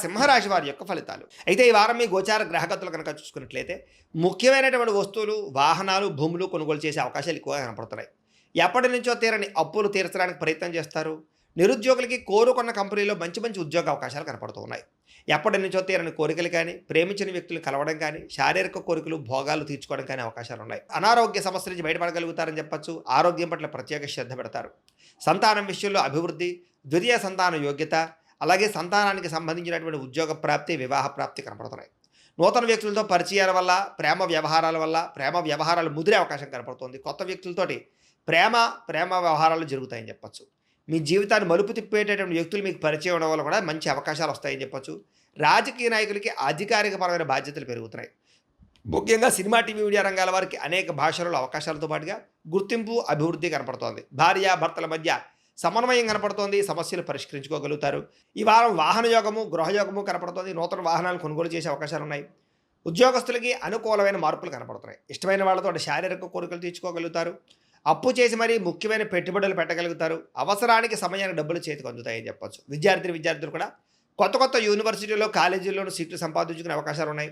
సింహరాశి వారి యొక్క ఫలితాలు. అయితే ఈ వారం మీ గోచార గ్రహగతులు కనుక చూసుకున్నట్లయితే, ముఖ్యమైనటువంటి వస్తువులు, వాహనాలు, భూములు కొనుగోలు చేసే అవకాశాలు ఎక్కువగా కనపడుతున్నాయి. ఎప్పటినుంచో తీరని అప్పులు తీర్చడానికి ప్రయత్నం చేస్తారు. నిరుద్యోగులకి కోరుకున్న కంపెనీలో మంచి మంచి ఉద్యోగ అవకాశాలు కనపడుతూ ఉన్నాయి. ఎప్పటినుంచో తీరని కోరికలు కానీ, ప్రేమించిన వ్యక్తులను కలవడం కానీ, శారీరక కోరికలు, భోగాలు తీర్చుకోవడం కానీ అవకాశాలు ఉన్నాయి. అనారోగ్య సమస్యల నుంచి బయటపడగలుగుతారని చెప్పొచ్చు. ఆరోగ్యం పట్ల ప్రత్యేక శ్రద్ధ పెడతారు. సంతానం విషయంలో అభివృద్ధి, ద్వితీయ సంతాన యోగ్యత, అలాగే సంతానానికి సంబంధించినటువంటి ఉద్యోగ ప్రాప్తి, వివాహ ప్రాప్తి కనపడుతున్నాయి. నూతన వ్యక్తులతో పరిచయాల వల్ల, ప్రేమ వ్యవహారాలు ముదిరే అవకాశం కనపడుతుంది. కొత్త వ్యక్తులతోటి ప్రేమ ప్రేమ వ్యవహారాలు జరుగుతాయని చెప్పొచ్చు. మీ జీవితాన్ని మలుపు తిప్పేటటువంటి వ్యక్తులు మీకు పరిచయం అవ్వడం వల్ల కూడా మంచి అవకాశాలు వస్తాయని చెప్పొచ్చు. రాజకీయ నాయకులకి అధికారికపరమైన బాధ్యతలు పెరుగుతున్నాయి. ముఖ్యంగా సినిమా, టీవీ, మీడియా రంగాల వారికి అనేక భాషలలో అవకాశాలతో పాటుగా గుర్తింపు, అభివృద్ధి కనపడుతోంది. భార్యాభర్తల మధ్య సమన్వయం కనపడుతోంది. సమస్యలు పరిష్కరించుకోగలుగుతారు. ఈ వారం వాహన యోగము, గృహయోగము కనపడుతోంది. నూతన వాహనాలు కొనుగోలు చేసే అవకాశాలు ఉన్నాయి. ఉద్యోగస్తులకి అనుకూలమైన మార్పులు కనపడుతున్నాయి. ఇష్టమైన వాళ్ళతో శారీరక కోరికలు తీర్చుకోగలుగుతారు. అప్పు చేసి మరీ ముఖ్యమైన పెట్టుబడులు పెట్టగలుగుతారు. అవసరానికి సమయానికి డబ్బులు చేతికి అందుతాయని చెప్పొచ్చు. విద్యార్థులు కూడా కొత్త కొత్త యూనివర్సిటీలో, కాలేజీల్లోనూ సీట్లు సంపాదించుకునే అవకాశాలు ఉన్నాయి.